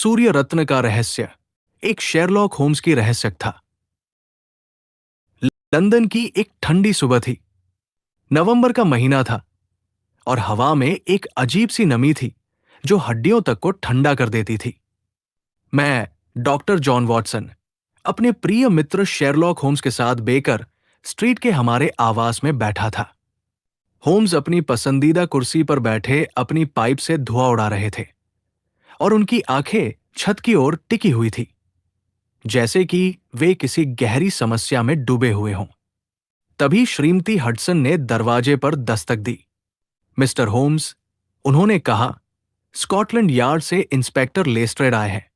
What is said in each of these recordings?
सूर्य रत्न का रहस्य एक शेरलॉक होम्स की रहस्यक था। लंदन की एक ठंडी सुबह थी। नवंबर का महीना था और हवा में एक अजीब सी नमी थी जो हड्डियों तक को ठंडा कर देती थी। मैं, डॉक्टर जॉन वॉटसन, अपने प्रिय मित्र शेरलॉक होम्स के साथ बेकर स्ट्रीट के हमारे आवास में बैठा था। होम्स अपनी पसंदीदा कुर्सी पर बैठे अपनी पाइप से धुआं उड़ा रहे थे और उनकी आंखें छत की ओर टिकी हुई थी, जैसे कि वे किसी गहरी समस्या में डूबे हुए हों। तभी श्रीमती हडसन ने दरवाजे पर दस्तक दी। मिस्टर होम्स, उन्होंने कहा, स्कॉटलैंड यार्ड से इंस्पेक्टर लेस्ट्रेड आए हैं।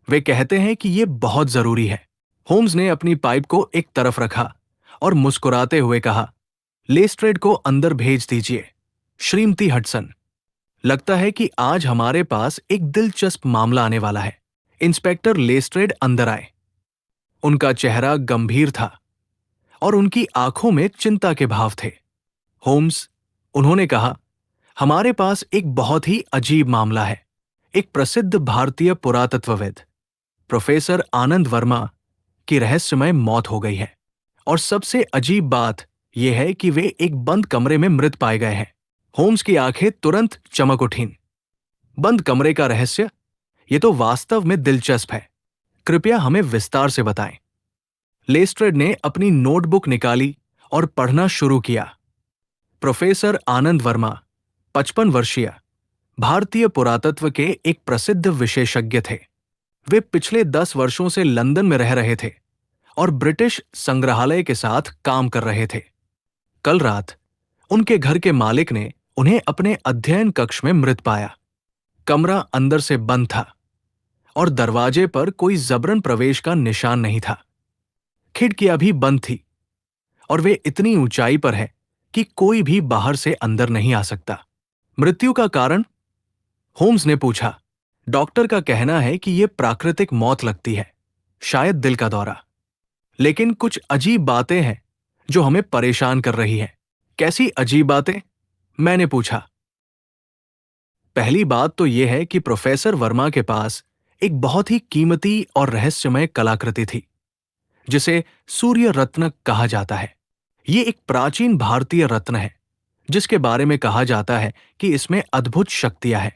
वे कहते हैं कि यह बहुत जरूरी है। होम्स ने अपनी पाइप को एक तरफ रखा और मुस्कुराते हुए कहा, लेस्ट्रेड को अंदर भेज दीजिए। श्रीमती हडसन, लगता है कि आज हमारे पास एक दिलचस्प मामला आने वाला है। इंस्पेक्टर लेस्ट्रेड अंदर आए। उनका चेहरा गंभीर था और उनकी आंखों में चिंता के भाव थे। होम्स, उन्होंने कहा, हमारे पास एक बहुत ही अजीब मामला है। एक प्रसिद्ध भारतीय पुरातत्वविद प्रोफेसर आनंद वर्मा की रहस्यमय मौत हो गई है और सबसे अजीब बात यह है कि वे एक बंद कमरे में मृत पाए गए हैं। होम्स की आंखें तुरंत चमक उठीं। बंद कमरे का रहस्य? यह तो वास्तव में दिलचस्प है। कृपया हमें विस्तार से बताएं। लेस्ट्रेड ने अपनी नोटबुक निकाली और पढ़ना शुरू किया। प्रोफेसर आनंद वर्मा 55 वर्षीय भारतीय पुरातत्व के एक प्रसिद्ध विशेषज्ञ थे। वे पिछले 10 वर्षों से लंदन में रह रहे थे और ब्रिटिश संग्रहालय के साथ काम कर रहे थे। कल रात उनके घर के मालिक ने उन्हें अपने अध्ययन कक्ष में मृत पाया। कमरा अंदर से बंद था और दरवाजे पर कोई जबरन प्रवेश का निशान नहीं था। खिड़कियां भी बंद थी और वे इतनी ऊंचाई पर है कि कोई भी बाहर से अंदर नहीं आ सकता। मृत्यु का कारण? होम्स ने पूछा। डॉक्टर का कहना है कि यह प्राकृतिक मौत लगती है, शायद दिल का दौरा। लेकिन कुछ अजीब बातें हैं जो हमें परेशान कर रही हैं। कैसी अजीब बातें? मैंने पूछा। पहली बात तो यह है कि प्रोफेसर वर्मा के पास एक बहुत ही कीमती और रहस्यमय कलाकृति थी जिसे सूर्य रत्न कहा जाता है। यह एक प्राचीन भारतीय रत्न है जिसके बारे में कहा जाता है कि इसमें अद्भुत शक्तियां हैं,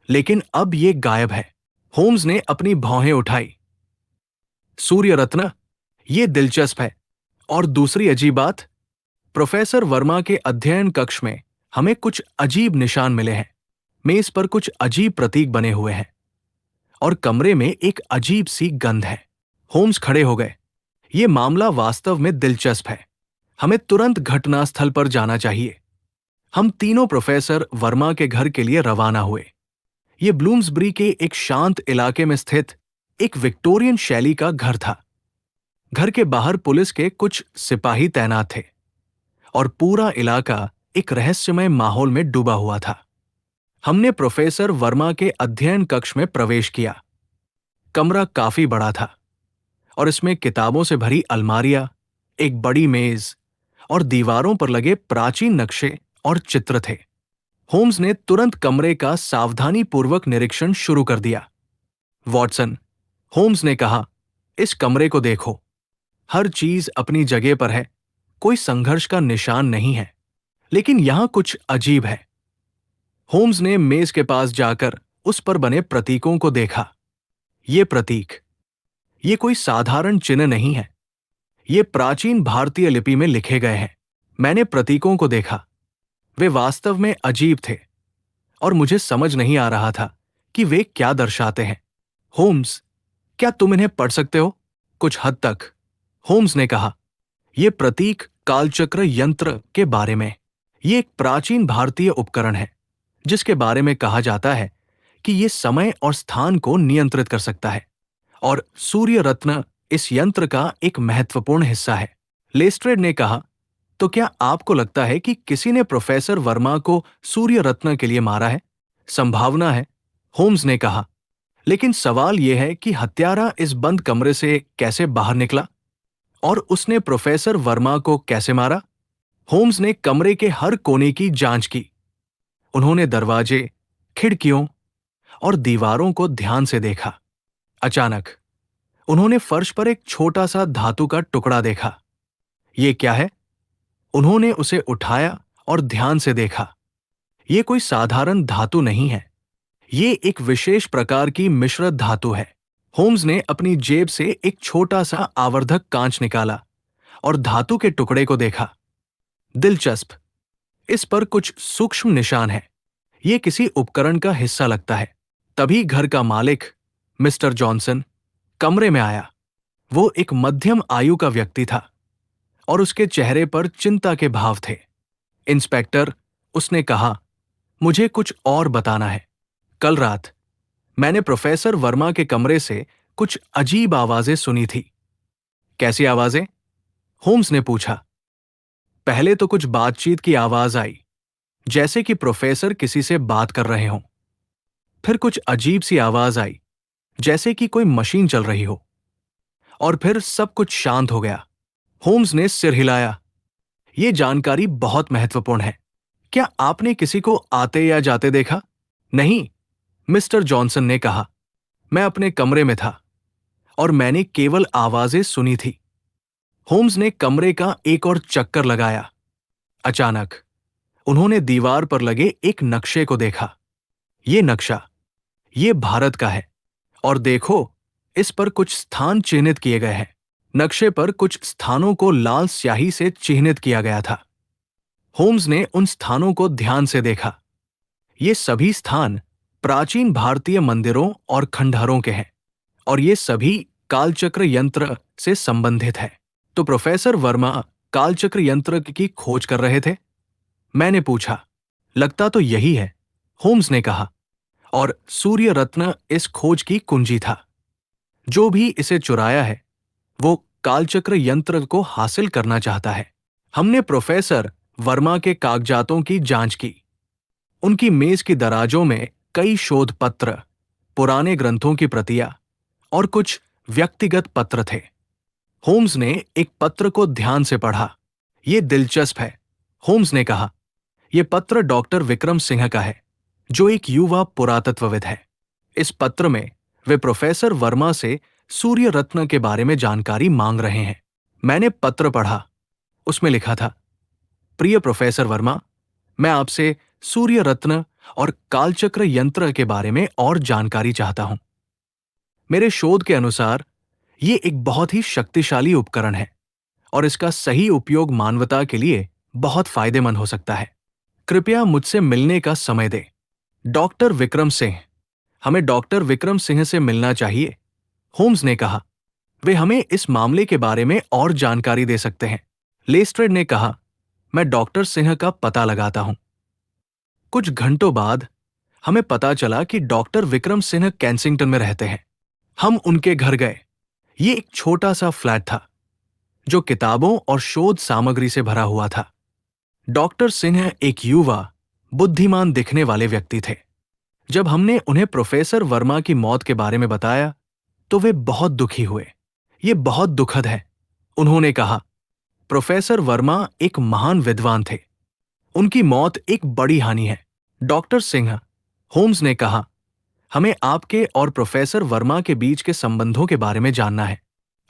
लेकिन अब यह गायब है। होम्स ने अपनी भौहें उठाई। सूर्य रत्न? यह दिलचस्प है। और दूसरी अजीब बात, प्रोफेसर वर्मा के अध्ययन कक्ष में हमें कुछ अजीब निशान मिले हैं। मेज पर कुछ अजीब प्रतीक बने हुए हैं और कमरे में एक अजीब सी गंध है। होम्स खड़े हो गए। यह मामला वास्तव में दिलचस्प है। हमें तुरंत घटनास्थल पर जाना चाहिए। हम तीनों प्रोफेसर वर्मा के घर के लिए रवाना हुए। यह ब्लूम्सबरी के एक शांत इलाके में स्थित एक विक्टोरियन शैली का घर था। घर के बाहर पुलिस के कुछ सिपाही तैनात थे और पूरा इलाका एक रहस्यमय माहौल में डूबा हुआ था। हमने प्रोफेसर वर्मा के अध्ययन कक्ष में प्रवेश किया। कमरा काफी बड़ा था और इसमें किताबों से भरी अलमारियां, एक बड़ी मेज और दीवारों पर लगे प्राचीन नक्शे और चित्र थे। होम्स ने तुरंत कमरे का सावधानीपूर्वक निरीक्षण शुरू कर दिया। वॉटसन, होम्स ने कहा, इस कमरे को देखो। हर चीज अपनी जगह पर है, कोई संघर्ष का निशान नहीं है, लेकिन यहां कुछ अजीब है। होम्स ने मेज के पास जाकर उस पर बने प्रतीकों को देखा। ये प्रतीक, ये कोई साधारण चिन्ह नहीं है। ये प्राचीन भारतीय लिपि में लिखे गए हैं। मैंने प्रतीकों को देखा। वे वास्तव में अजीब थे और मुझे समझ नहीं आ रहा था कि वे क्या दर्शाते हैं। होम्स, क्या तुम इन्हें पढ़ सकते हो? कुछ हद तक, होम्स ने कहा। यह प्रतीक कालचक्र यंत्र के बारे में। यह एक प्राचीन भारतीय उपकरण है जिसके बारे में कहा जाता है कि यह समय और स्थान को नियंत्रित कर सकता है और सूर्य रत्न इस यंत्र का एक महत्वपूर्ण हिस्सा है। लेस्ट्रेड ने कहा, तो क्या आपको लगता है कि किसी ने प्रोफेसर वर्मा को सूर्य रत्न के लिए मारा है? संभावना है, होम्स ने कहा, लेकिन सवाल यह है कि हत्यारा इस बंद कमरे से कैसे बाहर निकला और उसने प्रोफेसर वर्मा को कैसे मारा? होम्स ने कमरे के हर कोने की जांच की। उन्होंने दरवाजे, खिड़कियों और दीवारों को ध्यान से देखा। अचानक उन्होंने फर्श पर एक छोटा सा धातु का टुकड़ा देखा। ये क्या है? उन्होंने उसे उठाया और ध्यान से देखा। ये कोई साधारण धातु नहीं है। ये एक विशेष प्रकार की मिश्रित धातु है। होम्स ने अपनी जेब से एक छोटा सा आवर्धक कांच निकाला और धातु के टुकड़े को देखा। दिलचस्प, इस पर कुछ सूक्ष्म निशान है। ये किसी उपकरण का हिस्सा लगता है। तभी घर का मालिक मिस्टर जॉनसन कमरे में आया। वो एक मध्यम आयु का व्यक्ति था और उसके चेहरे पर चिंता के भाव थे। इंस्पेक्टर, उसने कहा, मुझे कुछ और बताना है। कल रात मैंने प्रोफेसर वर्मा के कमरे से कुछ अजीब आवाजें सुनी थी। कैसी आवाजें? होम्स ने पूछा। पहले तो कुछ बातचीत की आवाज आई, जैसे कि प्रोफेसर किसी से बात कर रहे हों। फिर कुछ अजीब सी आवाज आई, जैसे कि कोई मशीन चल रही हो। और फिर सब कुछ शांत हो गया। होम्स ने सिर हिलाया। यह जानकारी बहुत महत्वपूर्ण है। क्या आपने किसी को आते या जाते देखा? नहीं, मिस्टर जॉनसन ने कहा। मैं अपने कमरे में था और मैंने केवल आवाजें सुनी थी। होम्स ने कमरे का एक और चक्कर लगाया। अचानक उन्होंने दीवार पर लगे एक नक्शे को देखा। ये नक्शा, ये भारत का है। और देखो, इस पर कुछ स्थान चिन्हित किए गए हैं। नक्शे पर कुछ स्थानों को लाल स्याही से चिह्नित किया गया था। होम्स ने उन स्थानों को ध्यान से देखा। ये सभी स्थान प्राचीन भारतीय मंदिरों और खंडहरों के हैं और ये सभी कालचक्र यंत्र से संबंधित है। तो प्रोफेसर वर्मा कालचक्र यंत्र की खोज कर रहे थे? मैंने पूछा। लगता तो यही है, होम्स ने कहा। और सूर्य रत्न इस खोज की कुंजी था। जो भी इसे चुराया है, वो कालचक्र यंत्र को हासिल करना चाहता है। हमने प्रोफेसर वर्मा के कागजातों की जांच की। उनकी मेज की दराजों में कई शोध पत्र, पुराने ग्रंथों की प्रतियां और कुछ व्यक्तिगत पत्र थे। होम्स ने एक पत्र को ध्यान से पढ़ा। यह दिलचस्प है, होम्स ने कहा। यह पत्र डॉक्टर विक्रम सिंह का है, जो एक युवा पुरातत्वविद है। इस पत्र में वे प्रोफेसर वर्मा से सूर्य रत्न के बारे में जानकारी मांग रहे हैं। मैंने पत्र पढ़ा। उसमें लिखा था, प्रिय प्रोफेसर वर्मा, मैं आपसे सूर्य रत्न और कालचक्र यंत्र के बारे में और जानकारी चाहता हूं। मेरे शोध के अनुसार ये एक बहुत ही शक्तिशाली उपकरण है और इसका सही उपयोग मानवता के लिए बहुत फायदेमंद हो सकता है। कृपया मुझसे मिलने का समय दें। डॉक्टर विक्रम सिंह, हमें डॉक्टर विक्रम सिंह से मिलना चाहिए, होम्स ने कहा। वे हमें इस मामले के बारे में और जानकारी दे सकते हैं। लेस्ट्रेड ने कहा, मैं डॉक्टर सिंह का पता लगाता हूं। कुछ घंटों बाद हमें पता चला कि डॉक्टर विक्रम सिंह कैंसिंगटन में रहते हैं। हम उनके घर गए। ये एक छोटा सा फ्लैट था, जो किताबों और शोध सामग्री से भरा हुआ था। डॉक्टर सिंह एक युवा, बुद्धिमान दिखने वाले व्यक्ति थे। जब हमने उन्हें प्रोफेसर वर्मा की मौत के बारे में बताया, तो वे बहुत दुखी हुए। ये बहुत दुखद है, उन्होंने कहा। प्रोफेसर वर्मा एक महान विद्वान थे। उनकी मौत एक बड़ी हानि है। डॉक्टर सिंह, होम्स ने कहा, हमें आपके और प्रोफेसर वर्मा के बीच के संबंधों के बारे में जानना है।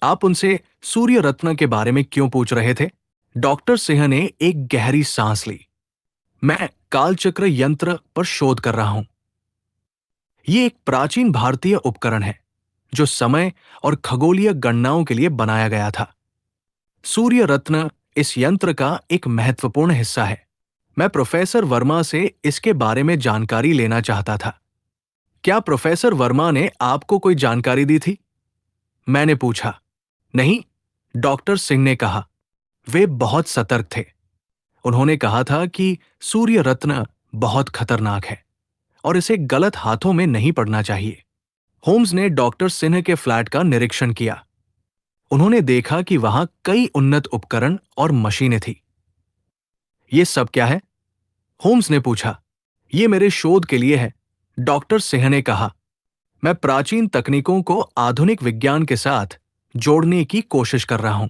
आप उनसे सूर्य रत्न के बारे में क्यों पूछ रहे थे? डॉक्टर सिंह ने एक गहरी सांस ली। मैं कालचक्र यंत्र पर शोध कर रहा हूं। ये एक प्राचीन भारतीय उपकरण है, जो समय और खगोलीय गणनाओं के लिए बनाया गया था। सूर्य रत्न इस यंत्र का एक महत्वपूर्ण हिस्सा है। मैं प्रोफेसर वर्मा से इसके बारे में जानकारी लेना चाहता था। क्या प्रोफेसर वर्मा ने आपको कोई जानकारी दी थी? मैंने पूछा। नहीं, डॉक्टर सिंह ने कहा। वे बहुत सतर्क थे। उन्होंने कहा था कि सूर्य रत्न बहुत खतरनाक है और इसे गलत हाथों में नहीं पड़ना चाहिए। होम्स ने डॉक्टर सिंह के फ्लैट का निरीक्षण किया। उन्होंने देखा कि वहां कई उन्नत उपकरण और मशीनें थी। ये सब क्या है? होम्स ने पूछा। ये मेरे शोध के लिए है, डॉक्टर सिंह ने कहा। मैं प्राचीन तकनीकों को आधुनिक विज्ञान के साथ जोड़ने की कोशिश कर रहा हूं।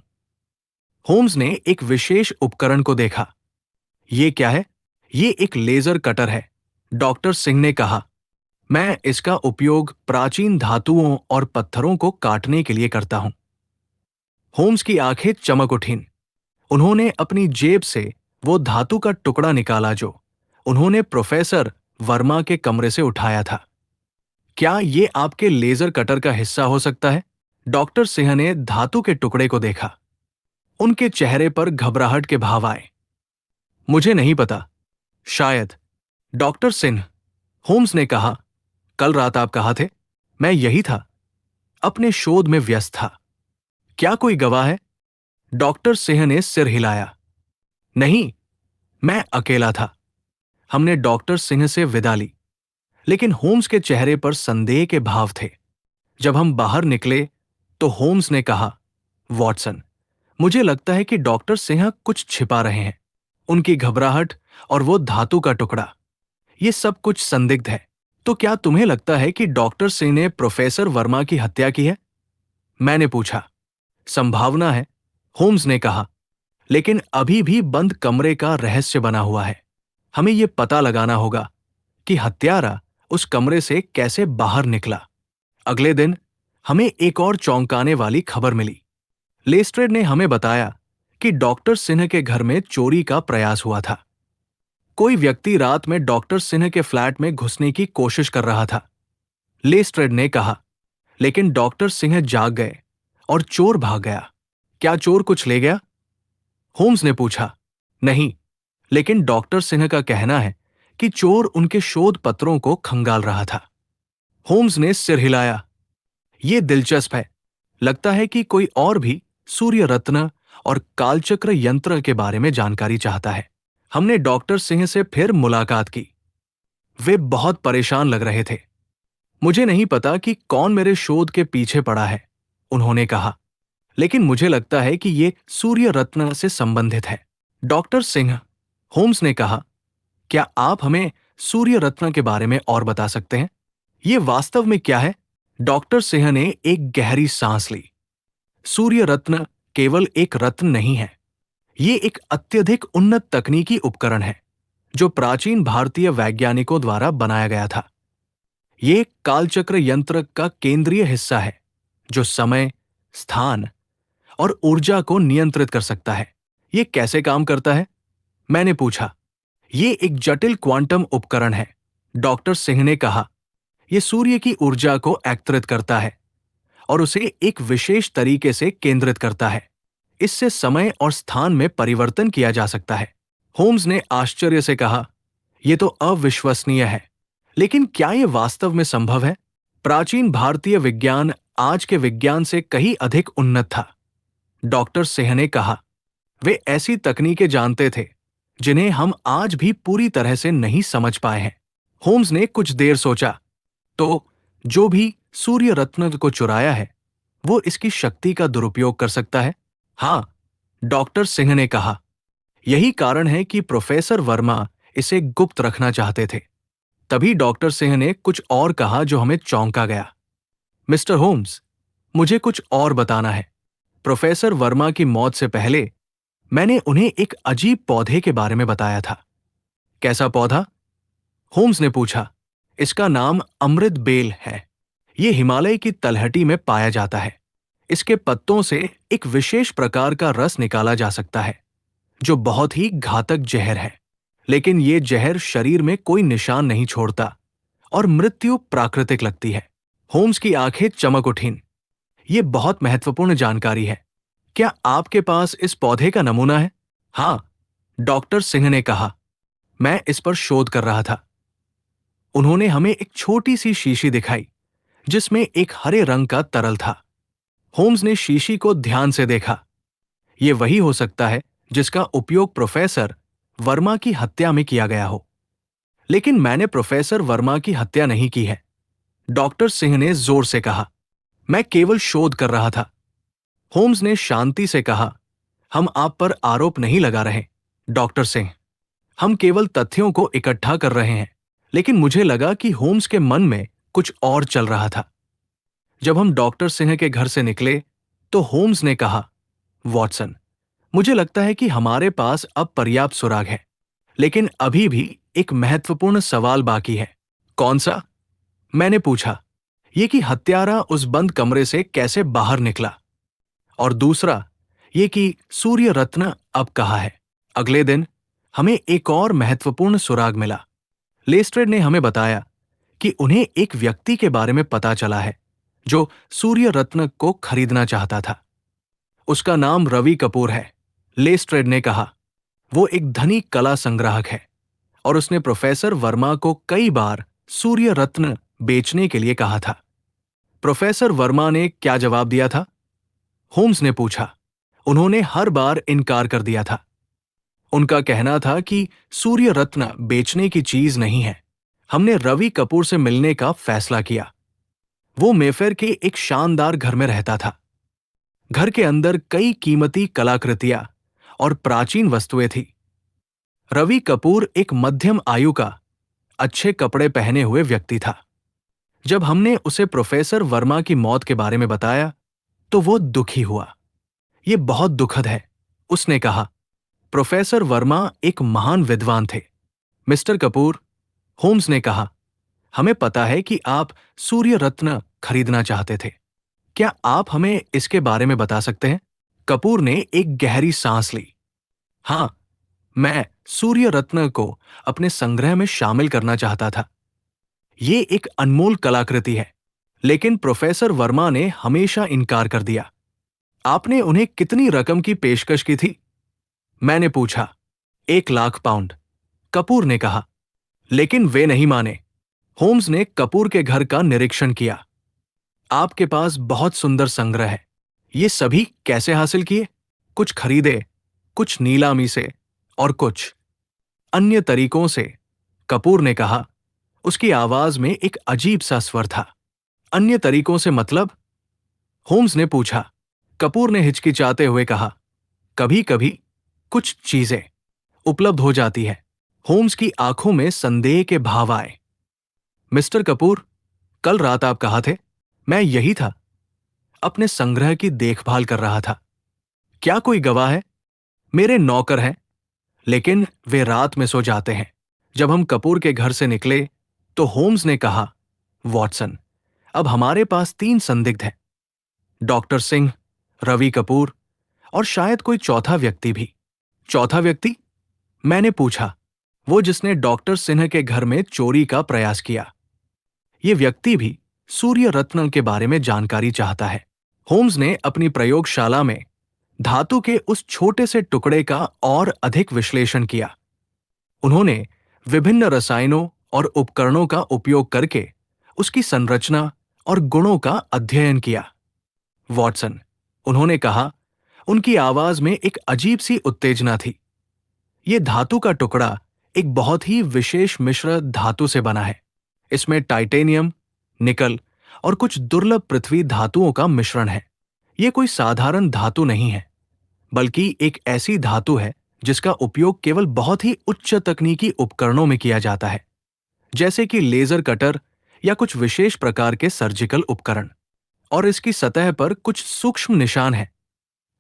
होम्स ने एक विशेष उपकरण को देखा। ये क्या है? ये एक लेजर कटर है, डॉक्टर सिंह ने कहा। मैं इसका उपयोग प्राचीन धातुओं और पत्थरों को काटने के लिए करता हूं। होम्स की आंखें चमक उठीं। उन्होंने अपनी जेब से वो धातु का टुकड़ा निकाला जो उन्होंने प्रोफेसर वर्मा के कमरे से उठाया था। क्या ये आपके लेजर कटर का हिस्सा हो सकता है? डॉक्टर सिंह ने धातु के टुकड़े को देखा। उनके चेहरे पर घबराहट के भाव आए। मुझे नहीं पता। शायद। डॉक्टर सिंह, होम्स ने कहा, कल रात आप कहाँ थे? मैं यही था, अपने शोध में व्यस्त था। क्या कोई गवाह है? डॉक्टर सिंह ने सिर हिलाया। नहीं, मैं अकेला था। हमने डॉक्टर सिंह से विदा ली, लेकिन होम्स के चेहरे पर संदेह के भाव थे। जब हम बाहर निकले तो होम्स ने कहा, वॉटसन, मुझे लगता है कि डॉक्टर सिंह कुछ छिपा रहे हैं। उनकी घबराहट और वो धातु का टुकड़ा, ये सब कुछ संदिग्ध है। तो क्या तुम्हें लगता है कि डॉक्टर सिंह ने प्रोफेसर वर्मा की हत्या की है? मैंने पूछा। संभावना है, होम्स ने कहा, लेकिन अभी भी बंद कमरे का रहस्य बना हुआ है। हमें यह पता लगाना होगा कि हत्यारा उस कमरे से कैसे बाहर निकला। अगले दिन हमें एक और चौंकाने वाली खबर मिली। लेस्ट्रेड ने हमें बताया कि डॉक्टर सिन्ह के घर में चोरी का प्रयास हुआ था। कोई व्यक्ति रात में डॉक्टर सिन्ह के फ्लैट में घुसने की कोशिश कर रहा था। लेस्ट्रेड ने कहा, लेकिन डॉक्टर सिंह जाग गए और चोर भाग गया। क्या चोर कुछ ले गया? होम्स ने पूछा। नहीं, लेकिन डॉक्टर सिन्ह का कहना है कि चोर उनके शोध पत्रों को खंगाल रहा था। होम्स ने सिर हिलाया। यह दिलचस्प है। लगता है कि कोई और भी सूर्य रत्न और कालचक्र यंत्र के बारे में जानकारी चाहता है। हमने डॉक्टर सिंह से फिर मुलाकात की। वे बहुत परेशान लग रहे थे। मुझे नहीं पता कि कौन मेरे शोध के पीछे पड़ा है, उन्होंने कहा, लेकिन मुझे लगता है कि ये सूर्य रत्न से संबंधित है। डॉक्टर सिंह, होम्स ने कहा, क्या आप हमें सूर्य रत्न के बारे में और बता सकते हैं? ये वास्तव में क्या है? डॉक्टर सिंह ने एक गहरी सांस ली। सूर्य रत्न केवल एक रत्न नहीं है। ये एक अत्यधिक उन्नत तकनीकी उपकरण है जो प्राचीन भारतीय वैज्ञानिकों द्वारा बनाया गया था। ये कालचक्र यंत्र का केंद्रीय हिस्सा है जो समय, स्थान और ऊर्जा को नियंत्रित कर सकता है। ये कैसे काम करता है? मैंने पूछा। ये एक जटिल क्वांटम उपकरण है, डॉक्टर सिंह ने कहा। यह सूर्य की ऊर्जा को एकत्रित करता है और उसे एक विशेष तरीके से केंद्रित करता है। इससे समय और स्थान में परिवर्तन किया जा सकता है। होम्स ने आश्चर्य से कहा, यह तो अविश्वसनीय है, लेकिन क्या यह वास्तव में संभव है? प्राचीन भारतीय विज्ञान आज के विज्ञान से कहीं अधिक उन्नत था, डॉक्टर सिंह ने कहा। वे ऐसी तकनीकें जानते थे जिन्हें हम आज भी पूरी तरह से नहीं समझ पाए हैं। होम्स ने कुछ देर सोचा। तो जो भी सूर्य रत्न को चुराया है, वो इसकी शक्ति का दुरुपयोग कर सकता है? हां, डॉक्टर सिंह ने कहा। यही कारण है कि प्रोफेसर वर्मा इसे गुप्त रखना चाहते थे। तभी डॉक्टर सिंह ने कुछ और कहा जो हमें चौंका गया। मिस्टर होम्स, मुझे कुछ और बताना है। प्रोफेसर वर्मा की मौत से पहले मैंने उन्हें एक अजीब पौधे के बारे में बताया था। कैसा पौधा? होम्स ने पूछा। इसका नाम अमृत बेल है। यह हिमालय की तलहटी में पाया जाता है। इसके पत्तों से एक विशेष प्रकार का रस निकाला जा सकता है जो बहुत ही घातक जहर है, लेकिन यह जहर शरीर में कोई निशान नहीं छोड़ता और मृत्यु प्राकृतिक लगती है। होम्स की आंखें चमक उठीं। यह बहुत महत्वपूर्ण जानकारी है। क्या आपके पास इस पौधे का नमूना है? हां, डॉक्टर सिंह ने कहा। मैं इस पर शोध कर रहा था। उन्होंने हमें एक छोटी सी शीशी दिखाई जिसमें एक हरे रंग का तरल था। होम्स ने शीशी को ध्यान से देखा। यह वही हो सकता है जिसका उपयोग प्रोफेसर वर्मा की हत्या में किया गया हो। लेकिन मैंने प्रोफेसर वर्मा की हत्या नहीं की है, डॉक्टर सिंह ने जोर से कहा। मैं केवल शोध कर रहा था। होम्स ने शांति से कहा, हम आप पर आरोप नहीं लगा रहे, डॉक्टर सिंह। हम केवल तथ्यों को इकट्ठा कर रहे हैं। लेकिन मुझे लगा कि होम्स के मन में कुछ और चल रहा था। जब हम डॉक्टर सिंह के घर से निकले तो होम्स ने कहा, वॉटसन, मुझे लगता है कि हमारे पास अब पर्याप्त सुराग है, लेकिन अभी भी एक महत्वपूर्ण सवाल बाकी है। कौन सा? मैंने पूछा, ये कि हत्यारा उस बंद कमरे से कैसे बाहर निकला? और दूसरा, ये कि सूर्य रत्न अब कहाँ है? अगले दिन हमें एक और महत्वपूर्ण सुराग मिला। लेस्ट्रेड ने हमें बताया कि उन्हें एक व्यक्ति के बारे में पता चला है जो सूर्य रत्न को खरीदना चाहता था। उसका नाम रवि कपूर है। लेस्ट्रेड ने कहा, वो एक धनी कला संग्राहक है और उसने प्रोफेसर वर्मा को कई बार सूर्य रत्न बेचने के लिए कहा था। प्रोफेसर वर्मा ने क्या जवाब दिया था? होम्स ने पूछा। उन्होंने हर बार इनकार कर दिया था। उनका कहना था कि सूर्य रत्न बेचने की चीज नहीं है। हमने रवि कपूर से मिलने का फैसला किया। वो मेफेयर के एक शानदार घर में रहता था। घर के अंदर कई कीमती कलाकृतियां और प्राचीन वस्तुएं थी। रवि कपूर एक मध्यम आयु का, अच्छे कपड़े पहने हुए व्यक्ति था। जब हमने उसे प्रोफेसर वर्मा की मौत के बारे में बताया तो वो दुखी हुआ। ये बहुत दुखद है, उसने कहा। प्रोफेसर वर्मा एक महान विद्वान थे। मिस्टर कपूर, होम्स ने कहा, हमें पता है कि आप सूर्य रत्न खरीदना चाहते थे। क्या आप हमें इसके बारे में बता सकते हैं? कपूर ने एक गहरी सांस ली। हाँ, मैं सूर्य रत्न को अपने संग्रह में शामिल करना चाहता था। ये एक अनमोल कलाकृति है, लेकिन प्रोफेसर वर्मा ने हमेशा इनकार कर दिया। आपने उन्हें कितनी रकम की पेशकश की थी? मैंने पूछा। 1 लाख पाउंड, कपूर ने कहा। लेकिन वे नहीं माने। होम्स ने कपूर के घर का निरीक्षण किया। आपके पास बहुत सुंदर संग्रह है। ये सभी कैसे हासिल किए? कुछ खरीदे, कुछ नीलामी से और कुछ अन्य तरीकों से, कपूर ने कहा। उसकी आवाज में एक अजीब सा स्वर था। अन्य तरीकों से मतलब? होम्स ने पूछा। कपूर ने हिचकिचाते हुए कहा, कभी कभी कुछ चीजें उपलब्ध हो जाती है। होम्स की आंखों में संदेह के भाव आए। मिस्टर कपूर, कल रात आप कहाँ थे? मैं यही था, अपने संग्रह की देखभाल कर रहा था। क्या कोई गवाह है? मेरे नौकर हैं, लेकिन वे रात में सो जाते हैं। जब हम कपूर के घर से निकले तो होम्स ने कहा, वॉटसन, अब हमारे पास 3 संदिग्ध हैं, डॉक्टर सिंह, रवि कपूर और शायद कोई चौथा व्यक्ति भी। चौथा व्यक्ति? मैंने पूछा। वो जिसने डॉक्टर सिन्ह के घर में चोरी का प्रयास किया। ये व्यक्ति भी सूर्य रत्न के बारे में जानकारी चाहता है। होम्स ने अपनी प्रयोगशाला में धातु के उस छोटे से टुकड़े का और अधिक विश्लेषण किया। उन्होंने विभिन्न रसायनों और उपकरणों का उपयोग करके उसकी संरचना और गुणों का अध्ययन किया। वॉटसन, उन्होंने कहा, उनकी आवाज में एक अजीब सी उत्तेजना थी। ये धातु का टुकड़ा एक बहुत ही विशेष मिश्र धातु से बना है। इसमें टाइटेनियम, निकल और कुछ दुर्लभ पृथ्वी धातुओं का मिश्रण है। ये कोई साधारण धातु नहीं है, बल्कि एक ऐसी धातु है जिसका उपयोग केवल बहुत ही उच्च तकनीकी उपकरणों में किया जाता है, जैसे कि लेजर कटर या कुछ विशेष प्रकार के सर्जिकल उपकरण। और इसकी सतह पर कुछ सूक्ष्म निशान हैं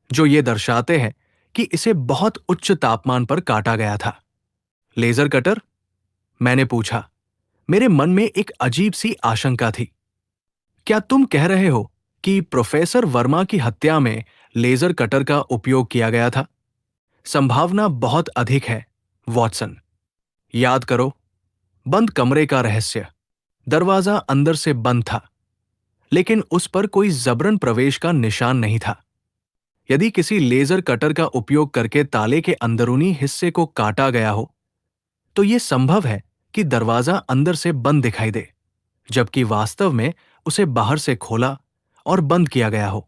जो ये दर्शाते हैं कि इसे बहुत उच्च तापमान पर काटा गया था। Laser cutter? मैंने पूछा। मेरे मन में एक अजीब सी आशंका थी। क्या तुम कह रहे हो कि प्रोफेसर वर्मा की हत्या में लेजर कटर का उपयोग किया गया था? संभावना बहुत अधिक है, वॉटसन। याद करो, बंद कमरे का रहस्य। दरवाजा अंदर से बंद था, लेकिन उस पर कोई जबरन प्रवेश का निशान नहीं था। यदि किसी लेजर कटर का उपयोग करके ताले के अंदरूनी हिस्से को काटा गया हो, तो यह संभव है कि दरवाजा अंदर से बंद दिखाई दे, जबकि वास्तव में उसे बाहर से खोला और बंद किया गया हो।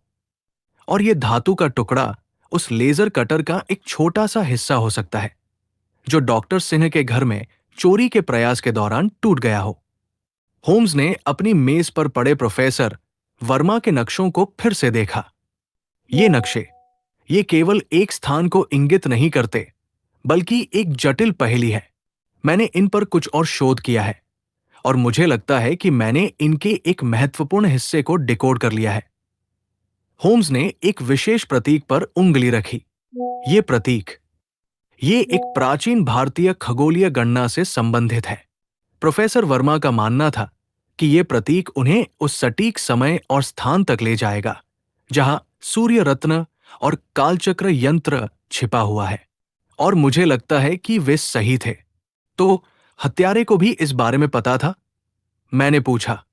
और यह धातु का टुकड़ा उस लेजर कटर का एक छोटा सा हिस्सा हो सकता है, जो डॉक्टर सिन्ह के घर में चोरी के प्रयास के दौरान टूट गया हो। होम्स ने अपनी मेज पर पड़े प्रोफेसर वर्मा के नक्शों को फिर से देखा। ये नक्शे, ये केवल एक स्थान को इंगित नहीं करते, बल्कि एक जटिल पहेली है। मैंने इन पर कुछ और शोध किया है, और मुझे लगता है कि मैंने इनके एक महत्वपूर्ण हिस्से को डिकोड कर लिया है। होम्स ने एक विशेष प्रतीक पर उंगली रखी। ये प्रतीक, ये एक प्राचीन भारतीय खगोलीय गणना से संबंधित है। प्रोफेसर वर्मा का मानना था कि ये प्रतीक उन्हें उस सटीक समय और स्थान तक ले जाएगा जहां सूर्य रत्न और कालचक्र यंत्र छिपा हुआ है। और मुझे लगता है कि वे सही थे। तो हत्यारे को भी इस बारे में पता था? मैंने पूछा।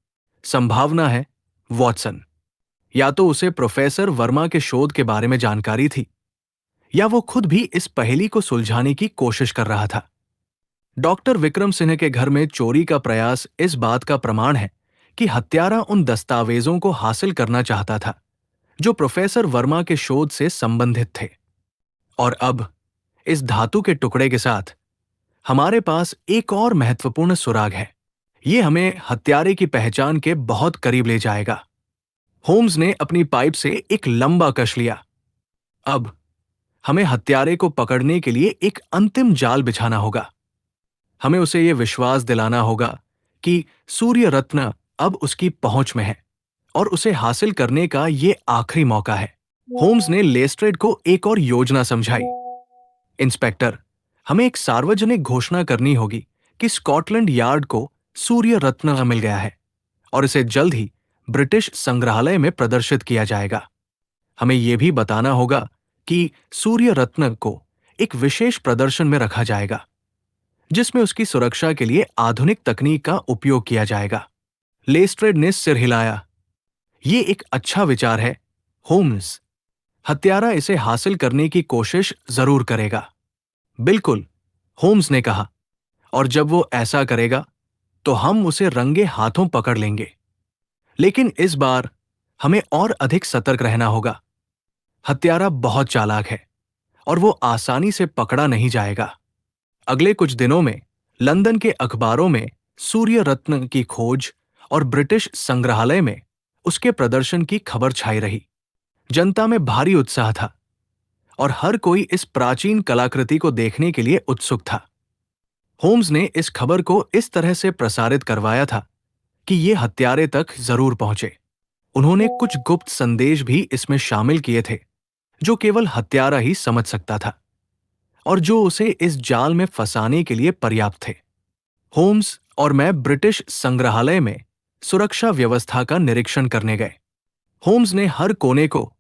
संभावना है, वॉटसन। या तो उसे प्रोफेसर वर्मा के शोध के बारे में जानकारी थी, या वो खुद भी इस पहेली को सुलझाने की कोशिश कर रहा था। डॉक्टर विक्रम सिंह के घर में चोरी का प्रयास इस बात का प्रमाण है कि हत्यारा उन दस्तावेजों को हासिल करना चाहता था जो प्रोफेसर वर्मा के शोध से संबंधित थे। और अब इस धातु के टुकड़े के साथ हमारे पास एक और महत्वपूर्ण सुराग है। ये हमें हत्यारे की पहचान के बहुत करीब ले जाएगा। होम्स ने अपनी पाइप से एक लंबा कश लिया। अब हमें हत्यारे को पकड़ने के लिए एक अंतिम जाल बिछाना होगा। हमें उसे यह विश्वास दिलाना होगा कि सूर्य रत्न अब उसकी पहुंच में है और उसे हासिल करने का यह आखिरी मौका है। होम्स ने लेस्ट्रेड को एक और योजना समझाई। इंस्पेक्टर, हमें एक सार्वजनिक घोषणा करनी होगी कि स्कॉटलैंड यार्ड को सूर्य रत्न मिल गया है और इसे जल्द ही ब्रिटिश संग्रहालय में प्रदर्शित किया जाएगा। हमें यह भी बताना होगा कि सूर्य रत्न को एक विशेष प्रदर्शन में रखा जाएगा जिसमें उसकी सुरक्षा के लिए आधुनिक तकनीक का उपयोग किया जाएगा। लेस्ट्रेड ने सिर हिलाया। यह एक अच्छा विचार है, होम्स। हत्यारा इसे हासिल करने की कोशिश जरूर करेगा। बिल्कुल, होम्स ने कहा। और जब वो ऐसा करेगा तो हम उसे रंगे हाथों पकड़ लेंगे। लेकिन इस बार हमें और अधिक सतर्क रहना होगा। हत्यारा बहुत चालाक है और वो आसानी से पकड़ा नहीं जाएगा। अगले कुछ दिनों में लंदन के अखबारों में सूर्य रत्न की खोज और ब्रिटिश संग्रहालय में उसके प्रदर्शन की खबर छाई रही। जनता में भारी उत्साह था और हर कोई इस प्राचीन कलाकृति को देखने के लिए उत्सुक था। होम्स ने इस खबर को इस तरह से प्रसारित करवाया था कि ये हत्यारे तक जरूर पहुंचे। उन्होंने कुछ गुप्त संदेश भी इसमें शामिल किए थे जो केवल हत्यारा ही समझ सकता था और जो उसे इस जाल में फंसाने के लिए पर्याप्त थे। होम्स और मैं ब्रिटिश संग्रहालय में सुरक्षा व्यवस्था का निरीक्षण करने गए। होम्स ने हर कोने को,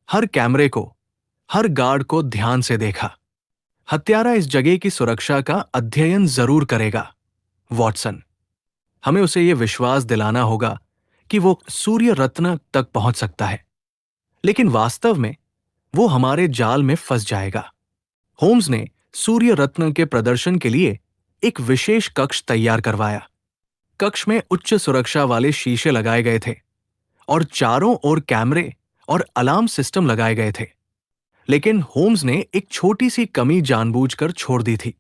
हर कैमरे को, हर गार्ड को ध्यान से देखा। हत्यारा इस जगह की सुरक्षा का अध्ययन जरूर करेगा, वॉटसन। हमें उसे यह विश्वास दिलाना होगा कि वो सूर्य रत्न तक पहुंच सकता है, लेकिन वास्तव में वो हमारे जाल में फंस जाएगा। होम्स ने सूर्य रत्न के प्रदर्शन के लिए एक विशेष कक्ष तैयार करवाया। कक्ष में उच्च सुरक्षा वाले शीशे लगाए गए थे और चारों ओर कैमरे और अलार्म सिस्टम लगाए गए थे। लेकिन होम्स ने एक छोटी सी कमी जानबूझकर छोड़ दी थी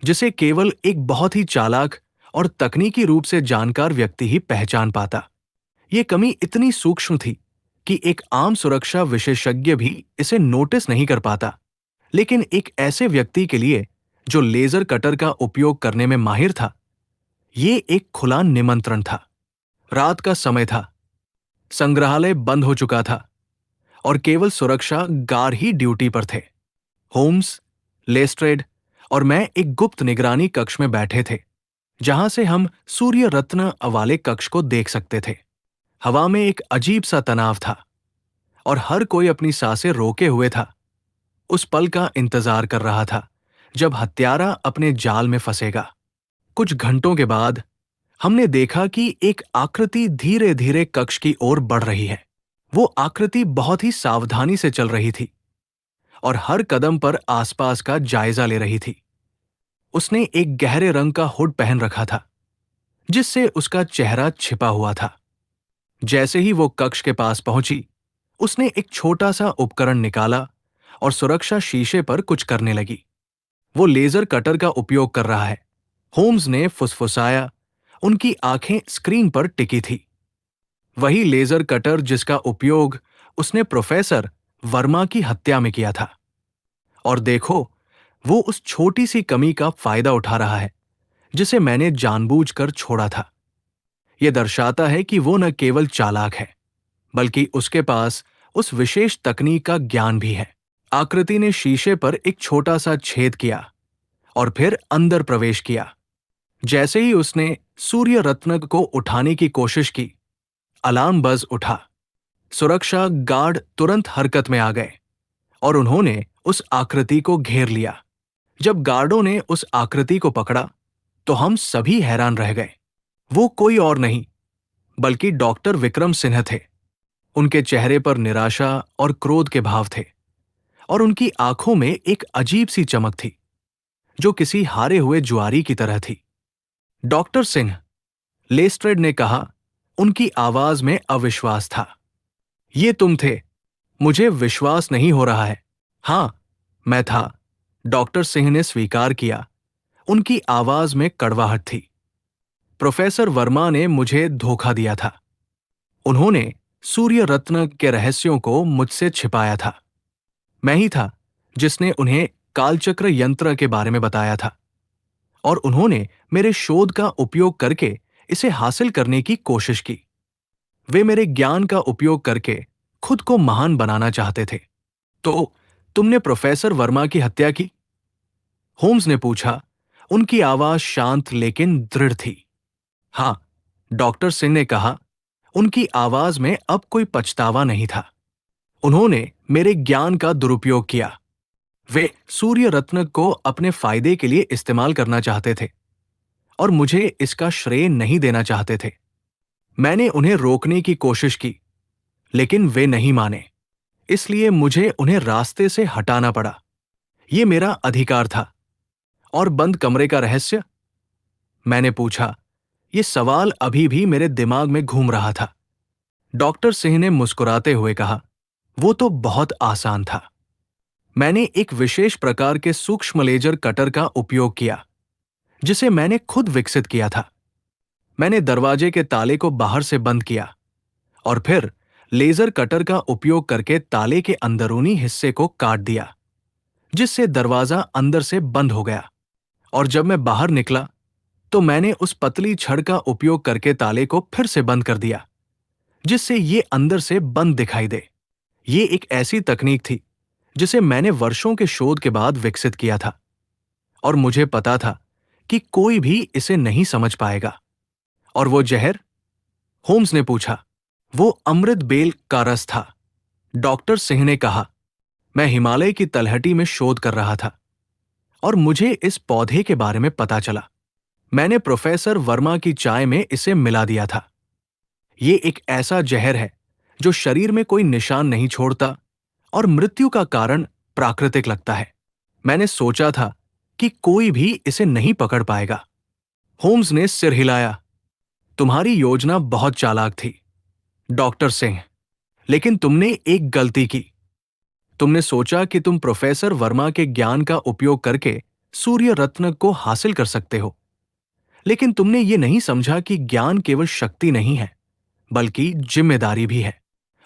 जिसे केवल एक बहुत ही चालाक और तकनीकी रूप से जानकार व्यक्ति ही पहचान पाता। यह कमी इतनी सूक्ष्म थी कि एक आम सुरक्षा विशेषज्ञ भी इसे नोटिस नहीं कर पाता, लेकिन एक ऐसे व्यक्ति के लिए जो लेजर कटर का उपयोग करने में माहिर था, ये एक खुला निमंत्रण था। रात का समय था, संग्रहालय बंद हो चुका था और केवल सुरक्षा गार्ड ही ड्यूटी पर थे। होम्स, लेस्ट्रेड और मैं एक गुप्त निगरानी कक्ष में बैठे थे जहां से हम सूर्य रत्न वाले कक्ष को देख सकते थे। हवा में एक अजीब सा तनाव था और हर कोई अपनी सांसें रोके हुए था। उस पल का इंतजार कर रहा था जब हत्यारा अपने जाल में फंसेगा। कुछ घंटों के बाद हमने देखा कि एक आकृति धीरे धीरे कक्ष की ओर बढ़ रही है। वो आकृति बहुत ही सावधानी से चल रही थी और हर कदम पर आसपास का जायजा ले रही थी। उसने एक गहरे रंग का हुड पहन रखा था जिससे उसका चेहरा छिपा हुआ था। जैसे ही वो कक्ष के पास पहुंची, उसने एक छोटा सा उपकरण निकाला और सुरक्षा शीशे पर कुछ करने लगी। वो लेजर कटर का उपयोग कर रहा है, होम्स ने फुसफुसाया। उनकी आंखें स्क्रीन पर टिकी थी। वही लेजर कटर जिसका उपयोग उसने प्रोफेसर वर्मा की हत्या में किया था। और देखो, वो उस छोटी सी कमी का फायदा उठा रहा है जिसे मैंने जानबूझकर छोड़ा था। यह दर्शाता है कि वो न केवल चालाक है, बल्कि उसके पास उस विशेष तकनीक का ज्ञान भी है। आकृति ने शीशे पर एक छोटा सा छेद किया और फिर अंदर प्रवेश किया। जैसे ही उसने सूर्य रत्न को उठाने की कोशिश की, अलार्म बज उठा। सुरक्षा गार्ड तुरंत हरकत में आ गए और उन्होंने उस आकृति को घेर लिया। जब गार्डों ने उस आकृति को पकड़ा, तो हम सभी हैरान रह गए। वो कोई और नहीं बल्कि डॉक्टर विक्रम सिन्हा थे। उनके चेहरे पर निराशा और क्रोध के भाव थे और उनकी आंखों में एक अजीब सी चमक थी, जो किसी हारे हुए जुआरी की तरह थी। डॉक्टर सिंह, लेस्ट्रेड ने कहा, उनकी आवाज में अविश्वास था। ये तुम थे? मुझे विश्वास नहीं हो रहा है। हां, मैं था, डॉक्टर सिंह ने स्वीकार किया। उनकी आवाज में कड़वाहट थी। प्रोफेसर वर्मा ने मुझे धोखा दिया था। उन्होंने सूर्य रत्न के रहस्यों को मुझसे छिपाया था। मैं ही था जिसने उन्हें कालचक्र यंत्र के बारे में बताया था और उन्होंने मेरे शोध का उपयोग करके इसे हासिल करने की कोशिश की। वे मेरे ज्ञान का उपयोग करके खुद को महान बनाना चाहते थे। तो तुमने प्रोफेसर वर्मा की हत्या की? होम्स ने पूछा। उनकी आवाज शांत लेकिन दृढ़ थी। हां, डॉक्टर सिंह ने कहा। उनकी आवाज में अब कोई पछतावा नहीं था। उन्होंने मेरे ज्ञान का दुरुपयोग किया। वे सूर्य रत्न को अपने फायदे के लिए इस्तेमाल करना चाहते थे और मुझे इसका श्रेय नहीं देना चाहते थे। मैंने उन्हें रोकने की कोशिश की, लेकिन वे नहीं माने। इसलिए मुझे उन्हें रास्ते से हटाना पड़ा। ये मेरा अधिकार था। और बंद कमरे का रहस्य? मैंने पूछा। ये सवाल अभी भी मेरे दिमाग में घूम रहा था। डॉक्टर सिंह ने मुस्कुराते हुए कहा, वो तो बहुत आसान था। मैंने एक विशेष प्रकार के सूक्ष्म लेजर कटर का उपयोग किया, जिसे मैंने खुद विकसित किया था। मैंने दरवाजे के ताले को बाहर से बंद किया और फिर लेजर कटर का उपयोग करके ताले के अंदरूनी हिस्से को काट दिया, जिससे दरवाजा अंदर से बंद हो गया। और जब मैं बाहर निकला, तो मैंने उस पतली छड़ का उपयोग करके ताले को फिर से बंद कर दिया, जिससे ये अंदर से बंद दिखाई दे। ये एक ऐसी तकनीक थी जिसे मैंने वर्षों के शोध के बाद विकसित किया था और मुझे पता था कि कोई भी इसे नहीं समझ पाएगा। और वो जहर? होम्स ने पूछा। वो अमृत बेल का रस था, डॉक्टर सिंह ने कहा। मैं हिमालय की तलहटी में शोध कर रहा था और मुझे इस पौधे के बारे में पता चला। मैंने प्रोफेसर वर्मा की चाय में इसे मिला दिया था। ये एक ऐसा जहर है जो शरीर में कोई निशान नहीं छोड़ता और मृत्यु का कारण प्राकृतिक लगता है। मैंने सोचा था कि कोई भी इसे नहीं पकड़ पाएगा। होम्स ने सिर हिलाया। तुम्हारी योजना बहुत चालाक थी, डॉक्टर सिंह, लेकिन तुमने एक गलती की। तुमने सोचा कि तुम प्रोफेसर वर्मा के ज्ञान का उपयोग करके सूर्य रत्न को हासिल कर सकते हो, लेकिन तुमने ये नहीं समझा कि ज्ञान केवल शक्ति नहीं है, बल्कि जिम्मेदारी भी है।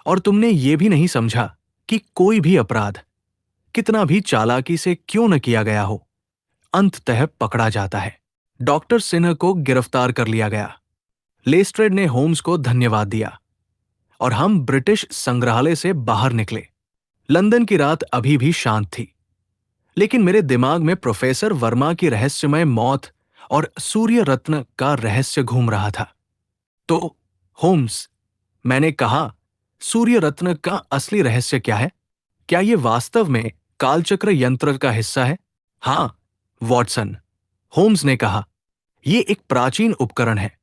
और तुमने ये भी नहीं समझा कि कोई भी अपराध, कितना भी चालाकी से क्यों न किया गया हो, अंततः पकड़ा जाता है। डॉक्टर सिन्हा को गिरफ्तार कर लिया गया। लेस्ट्रेड ने होम्स को धन्यवाद दिया और हम ब्रिटिश संग्रहालय से बाहर निकले। लंदन की रात अभी भी शांत थी, लेकिन मेरे दिमाग में प्रोफेसर वर्मा की रहस्यमय मौत और सूर्य रत्न का रहस्य घूम रहा था। तो होम्स, मैंने कहा, सूर्य रत्न का असली रहस्य क्या है? क्या यह वास्तव में कालचक्र यंत्र का हिस्सा है? हां, वॉटसन, होम्स ने कहा, यह एक प्राचीन उपकरण है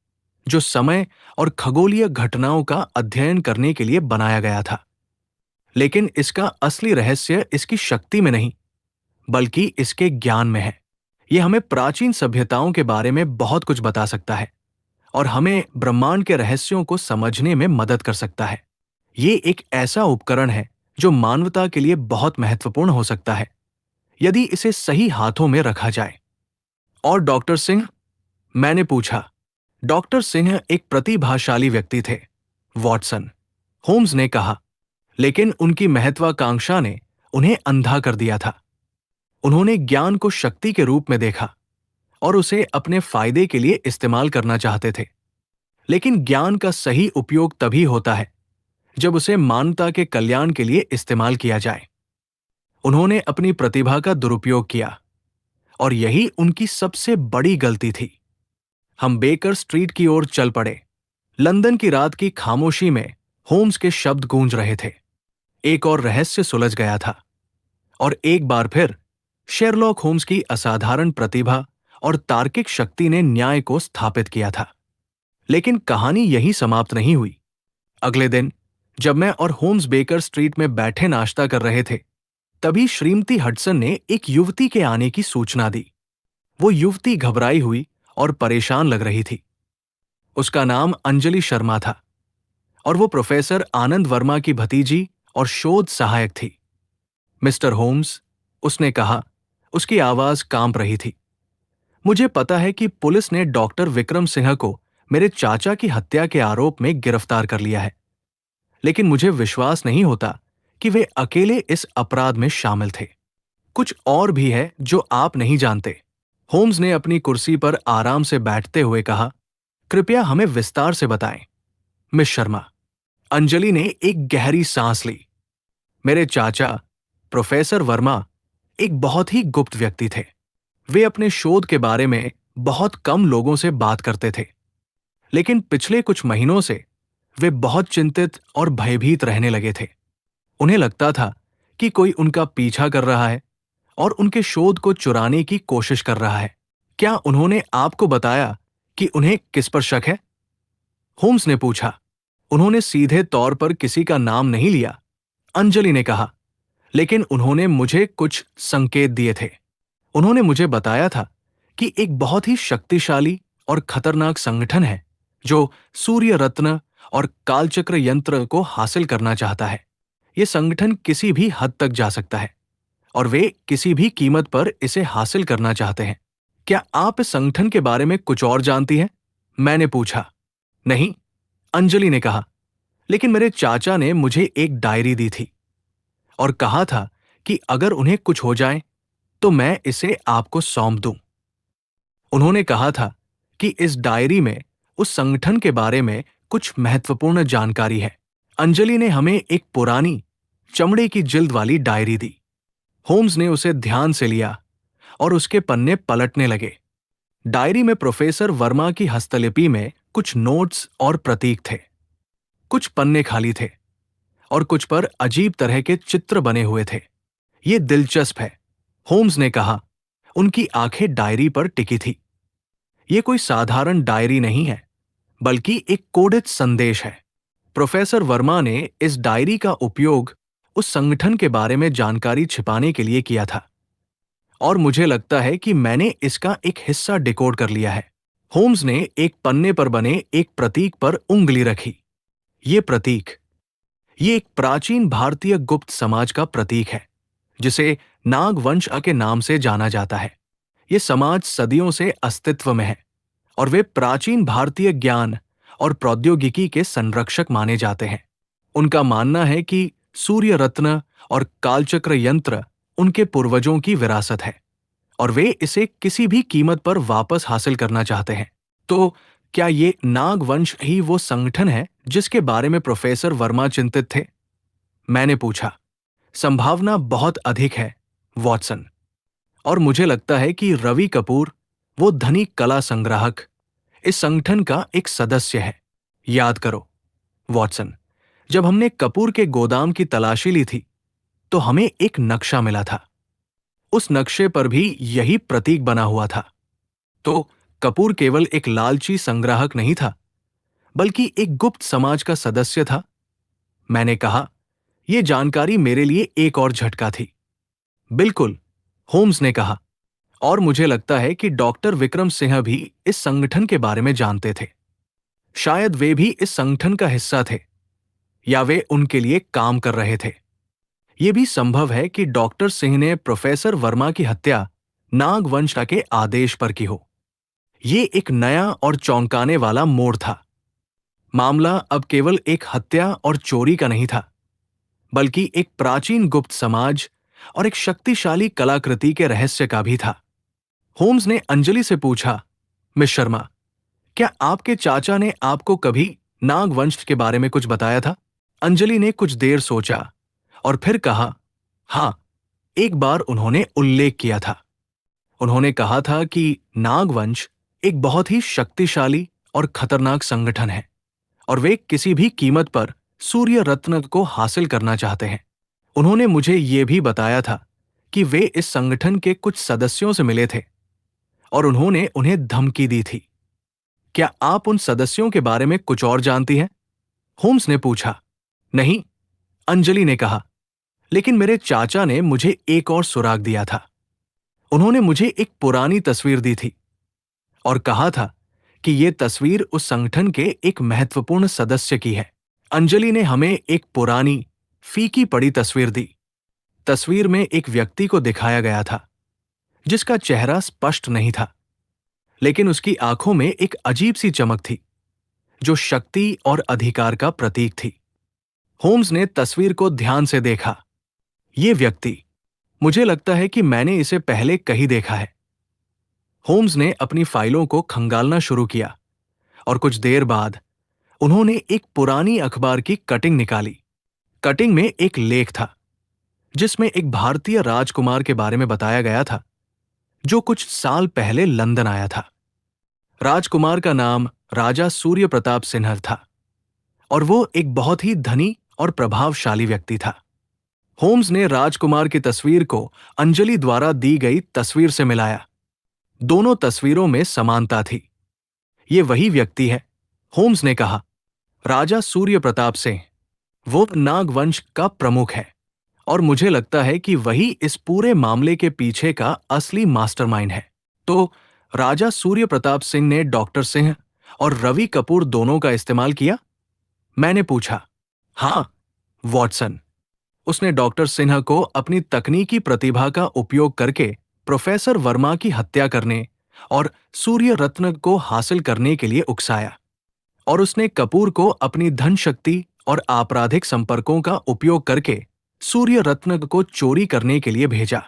जो समय और खगोलीय घटनाओं का अध्ययन करने के लिए बनाया गया था। लेकिन इसका असली रहस्य इसकी शक्ति में नहीं, बल्कि इसके ज्ञान में है। यह हमें प्राचीन सभ्यताओं के बारे में बहुत कुछ बता सकता है और हमें ब्रह्मांड के रहस्यों को समझने में मदद कर सकता है। ये एक ऐसा उपकरण है जो मानवता के लिए बहुत महत्वपूर्ण हो सकता है, यदि इसे सही हाथों में रखा जाए। और डॉक्टर सिंह? मैंने पूछा। डॉक्टर सिंह एक प्रतिभाशाली व्यक्ति थे, वॉटसन, होम्स ने कहा, लेकिन उनकी महत्वाकांक्षा ने उन्हें अंधा कर दिया था। उन्होंने ज्ञान को शक्ति के रूप में देखा और उसे अपने फायदे के लिए इस्तेमाल करना चाहते थे। लेकिन ज्ञान का सही उपयोग तभी होता है जब उसे मानवता के कल्याण के लिए इस्तेमाल किया जाए। उन्होंने अपनी प्रतिभा का दुरुपयोग किया और यही उनकी सबसे बड़ी गलती थी। हम बेकर स्ट्रीट की ओर चल पड़े। लंदन की रात की खामोशी में होम्स के शब्द गूंज रहे थे। एक और रहस्य सुलझ गया था, और एक बार फिर शेरलॉक होम्स की असाधारण प्रतिभा और तार्किक शक्ति ने न्याय को स्थापित किया था। लेकिन कहानी यहीं समाप्त नहीं हुई। अगले दिन जब मैं और होम्स बेकर स्ट्रीट में बैठे नाश्ता कर रहे थे, तभी श्रीमती हडसन ने एक युवती के आने की सूचना दी। वो युवती घबराई हुई और परेशान लग रही थी। उसका नाम अंजलि शर्मा था और वो प्रोफेसर आनंद वर्मा की भतीजी और शोध सहायक थी। मिस्टर होम्स, उसने कहा, उसकी आवाज कांप रही थी, मुझे पता है कि पुलिस ने डॉक्टर विक्रम सिंह को मेरे चाचा की हत्या के आरोप में गिरफ्तार कर लिया है, लेकिन मुझे विश्वास नहीं होता कि वे अकेले इस अपराध में शामिल थे। कुछ और भी है जो आप नहीं जानते। होम्स ने अपनी कुर्सी पर आराम से बैठते हुए कहा, कृपया हमें विस्तार से बताएं, मिस शर्मा। अंजलि ने एक गहरी सांस ली। मेरे चाचा, प्रोफेसर वर्मा, एक बहुत ही गुप्त व्यक्ति थे। वे अपने शोध के बारे में बहुत कम लोगों से बात करते थे, लेकिन पिछले कुछ महीनों से वे बहुत चिंतित और भयभीत रहने लगे थे। उन्हें लगता था कि कोई उनका पीछा कर रहा है और उनके शोध को चुराने की कोशिश कर रहा है। क्या उन्होंने आपको बताया कि उन्हें किस पर शक है? होम्स ने पूछा। उन्होंने सीधे तौर पर किसी का नाम नहीं लिया, अंजलि ने कहा, लेकिन उन्होंने मुझे कुछ संकेत दिए थे। उन्होंने मुझे बताया था कि एक बहुत ही शक्तिशाली और खतरनाक संगठन है जो सूर्य रत्न और कालचक्र यंत्र को हासिल करना चाहता है। यह संगठन किसी भी हद तक जा सकता है और वे किसी भी कीमत पर इसे हासिल करना चाहते हैं। क्या आप इस संगठन के बारे में कुछ और जानती हैं? मैंने पूछा। नहीं, अंजलि ने कहा, लेकिन मेरे चाचा ने मुझे एक डायरी दी थी और कहा था कि अगर उन्हें कुछ हो जाए तो मैं इसे आपको सौंप दूं। उन्होंने कहा था कि इस डायरी में उस संगठन के बारे में कुछ महत्वपूर्ण जानकारी है। अंजलि ने हमें एक पुरानी चमड़े की जिल्द वाली डायरी दी। होम्स ने उसे ध्यान से लिया और उसके पन्ने पलटने लगे। डायरी में प्रोफेसर वर्मा की हस्तलिपि में कुछ नोट्स और प्रतीक थे। कुछ पन्ने खाली थे और कुछ पर अजीब तरह के चित्र बने हुए थे। ये दिलचस्प है, होम्स ने कहा। उनकी आंखें डायरी पर टिकी थी। ये कोई साधारण डायरी नहीं है, बल्कि एक कोडित संदेश है। प्रोफेसर वर्मा ने इस डायरी का उपयोग उस संगठन के बारे में जानकारी छिपाने के लिए किया था, और मुझे लगता है कि मैंने इसका एक हिस्सा डिकोड कर लिया है। होम्स ने एक पन्ने पर बने एक प्रतीक पर उंगली रखी। ये प्रतीक, ये एक प्राचीन भारतीय गुप्त समाज का प्रतीक है, जिसे नागवंश के नाम से जाना जाता है। ये समाज सदियों से अस्तित्व में है और वे प्राचीन भारतीय ज्ञान और प्रौद्योगिकी के संरक्षक माने जाते हैं। उनका मानना है कि सूर्य रत्न और कालचक्र यंत्र उनके पूर्वजों की विरासत है और वे इसे किसी भी कीमत पर वापस हासिल करना चाहते हैं। तो क्या ये नागवंश ही वो संगठन है जिसके बारे में प्रोफेसर वर्मा चिंतित थे? मैंने पूछा। संभावना बहुत अधिक है, वॉटसन, और मुझे लगता है कि रवि कपूर, वो धनी कला संग्राहक, इस संगठन का एक सदस्य है। याद करो, वॉटसन, जब हमने कपूर के गोदाम की तलाशी ली थी तो हमें एक नक्शा मिला था। उस नक्शे पर भी यही प्रतीक बना हुआ था। तो कपूर केवल एक लालची संग्राहक नहीं था, बल्कि एक गुप्त समाज का सदस्य था। मैंने कहा, यह जानकारी मेरे लिए एक और झटका थी। बिल्कुल, होम्स ने कहा, और मुझे लगता है कि डॉक्टर विक्रम सिंह भी इस संगठन के बारे में जानते थे। शायद वे भी इस संगठन का हिस्सा थे, या वे उनके लिए काम कर रहे थे। यह भी संभव है कि डॉक्टर सिंह ने प्रोफेसर वर्मा की हत्या नागवंश के आदेश पर की हो। यह एक नया और चौंकाने वाला मोड़ था। मामला अब केवल एक हत्या और चोरी का नहीं था, बल्कि एक प्राचीन गुप्त समाज और एक शक्तिशाली कलाकृति के रहस्य का भी था। होम्स ने अंजलि से पूछा, मिस शर्मा, क्या आपके चाचा ने आपको कभी नागवंश के बारे में कुछ बताया था? अंजलि ने कुछ देर सोचा और फिर कहा, हां, एक बार उन्होंने उल्लेख किया था। उन्होंने कहा था कि नागवंश एक बहुत ही शक्तिशाली और खतरनाक संगठन है और वे किसी भी कीमत पर सूर्य रत्न को हासिल करना चाहते हैं। उन्होंने मुझे ये भी बताया था कि वे इस संगठन के कुछ सदस्यों से मिले थे और उन्होंने उन्हें धमकी दी थी। क्या आप उन सदस्यों के बारे में कुछ और जानती हैं? होम्स ने पूछा। नहीं, अंजलि ने कहा, लेकिन मेरे चाचा ने मुझे एक और सुराग दिया था। उन्होंने मुझे एक पुरानी तस्वीर दी थी और कहा था कि यह तस्वीर उस संगठन के एक महत्वपूर्ण सदस्य की है। अंजलि ने हमें एक पुरानी, फीकी पड़ी तस्वीर दी। तस्वीर में एक व्यक्ति को दिखाया गया था जिसका चेहरा स्पष्ट नहीं था, लेकिन उसकी आंखों में एक अजीब सी चमक थी जो शक्ति और अधिकार का प्रतीक थी। होम्स ने तस्वीर को ध्यान से देखा। यह व्यक्ति, मुझे लगता है कि मैंने इसे पहले कहीं देखा है। होम्स ने अपनी फाइलों को खंगालना शुरू किया और कुछ देर बाद उन्होंने एक पुरानी अखबार की कटिंग निकाली। कटिंग में एक लेख था जिसमें एक भारतीय राजकुमार के बारे में बताया गया था जो कुछ साल पहले लंदन आया था। राजकुमार का नाम राजा सूर्य प्रताप सिन्हा था और वो एक बहुत ही धनी और प्रभावशाली व्यक्ति था। होम्स ने राजकुमार की तस्वीर को अंजलि द्वारा दी गई तस्वीर से मिलाया। दोनों तस्वीरों में समानता थी। ये वही व्यक्ति है, होम्स ने कहा। राजा सूर्य प्रताप सिंह, वो नागवंश का प्रमुख है और मुझे लगता है कि वही इस पूरे मामले के पीछे का असली मास्टरमाइंड है। तो राजा सूर्य प्रताप सिंह ने डॉक्टर सिंह और रवि कपूर दोनों का इस्तेमाल किया? मैंने पूछा। हाँ, वॉटसन। उसने डॉक्टर सिन्हा को अपनी तकनीकी प्रतिभा का उपयोग करके प्रोफेसर वर्मा की हत्या करने और सूर्य रत्न को हासिल करने के लिए उकसाया, और उसने कपूर को अपनी धन शक्ति और आपराधिक संपर्कों का उपयोग करके सूर्य रत्न को चोरी करने के लिए भेजा।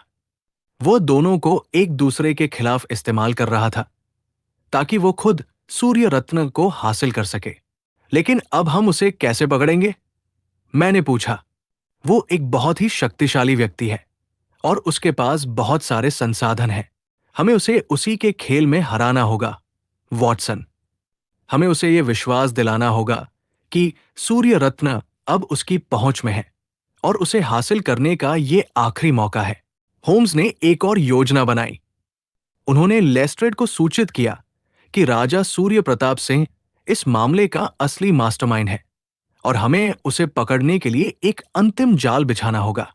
वो दोनों को एक दूसरे के खिलाफ इस्तेमाल कर रहा था ताकि वो खुद सूर्य रत्न को हासिल कर सके। लेकिन अब हम उसे कैसे पकड़ेंगे? मैंने पूछा। वो एक बहुत ही शक्तिशाली व्यक्ति है और उसके पास बहुत सारे संसाधन हैं। हमें उसे उसी के खेल में हराना होगा, वॉटसन। हमें उसे ये विश्वास दिलाना होगा कि सूर्य रत्न अब उसकी पहुंच में है और उसे हासिल करने का ये आखिरी मौका है। होम्स ने एक और योजना बनाई। उन्होंने लेस्ट्रेड को सूचित किया कि राजा सूर्य प्रताप सिंह इस मामले का असली मास्टरमाइंड है और हमें उसे पकड़ने के लिए एक अंतिम जाल बिछाना होगा।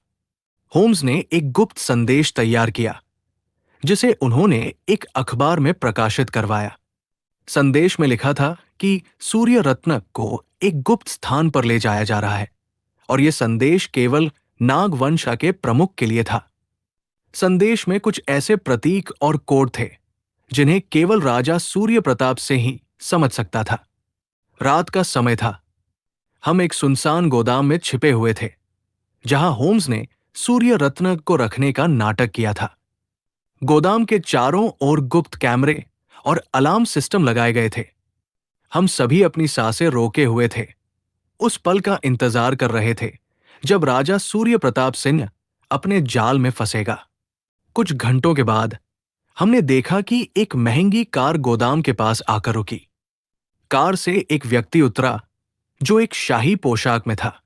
होम्स ने एक गुप्त संदेश तैयार किया जिसे उन्होंने एक अखबार में प्रकाशित करवाया। संदेश में लिखा था कि सूर्य रत्न को एक गुप्त स्थान पर ले जाया जा रहा है और यह संदेश केवल नागवंश के प्रमुख के लिए था। संदेश में कुछ ऐसे प्रतीक और कोड थे जिन्हें केवल राजा सूर्य प्रताप से ही समझ सकता था। रात का समय था। हम एक सुनसान गोदाम में छिपे हुए थे जहां होम्स ने सूर्य रत्न को रखने का नाटक किया था। गोदाम के चारों ओर गुप्त कैमरे और अलार्म सिस्टम लगाए गए थे। हम सभी अपनी सांसें रोके हुए थे, उस पल का इंतजार कर रहे थे जब राजा सूर्य प्रताप सिंह अपने जाल में फंसेगा। कुछ घंटों के बाद हमने देखा कि एक महंगी कार गोदाम के पास आकर रुकी। कार से एक व्यक्ति उतरा जो एक शाही पोशाक में था।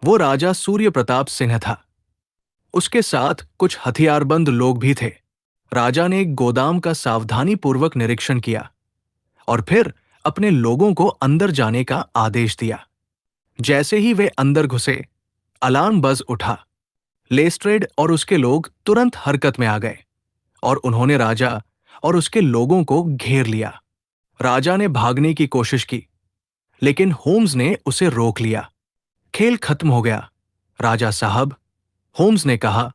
वो राजा सूर्य प्रताप सिंह था। उसके साथ कुछ हथियारबंद लोग भी थे। राजा ने गोदाम का सावधानीपूर्वक निरीक्षण किया और फिर अपने लोगों को अंदर जाने का आदेश दिया। जैसे ही वे अंदर घुसे, अलार्म बज उठा। लेस्ट्रेड और उसके लोग तुरंत हरकत में आ गए और उन्होंने राजा और उसके लोगों को घेर लिया। राजा ने भागने की कोशिश की, लेकिन होम्स ने उसे रोक लिया। खेल खत्म हो गया, राजा साहब, होम्स ने कहा।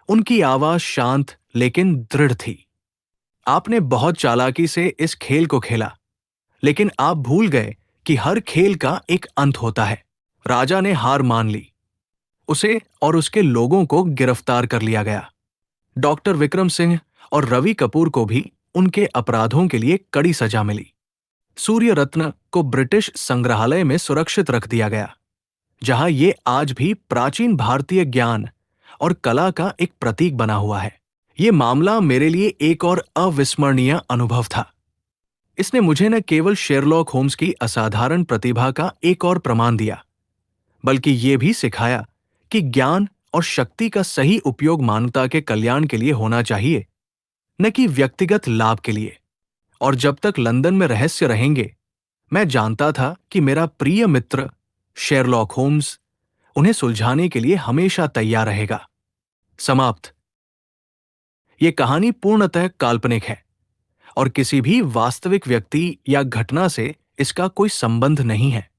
उनकी आवाज शांत लेकिन दृढ़ थी। आपने बहुत चालाकी से इस खेल को खेला, लेकिन आप भूल गए कि हर खेल का एक अंत होता है। राजा ने हार मान ली। उसे और उसके लोगों को गिरफ्तार कर लिया गया। डॉक्टर विक्रम सिंह और रवि कपूर को भी उनके अपराधों के लिए कड़ी सजा मिली। सूर्य रत्न को ब्रिटिश संग्रहालय में सुरक्षित रख दिया गया, जहां ये आज भी प्राचीन भारतीय ज्ञान और कला का एक प्रतीक बना हुआ है। ये मामला मेरे लिए एक और अविस्मरणीय अनुभव था। इसने मुझे न केवल शेरलॉक होम्स की असाधारण प्रतिभा का एक और प्रमाण दिया, बल्कि यह भी सिखाया कि ज्ञान और शक्ति का सही उपयोग मानवता के कल्याण के लिए होना चाहिए, न कि व्यक्तिगत लाभ के लिए। और जब तक लंदन में रहस्य रहेंगे, मैं जानता था कि मेरा प्रिय मित्र शेरलॉक होम्स उन्हें सुलझाने के लिए हमेशा तैयार रहेगा। समाप्त। यह कहानी पूर्णतः काल्पनिक है और किसी भी वास्तविक व्यक्ति या घटना से इसका कोई संबंध नहीं है।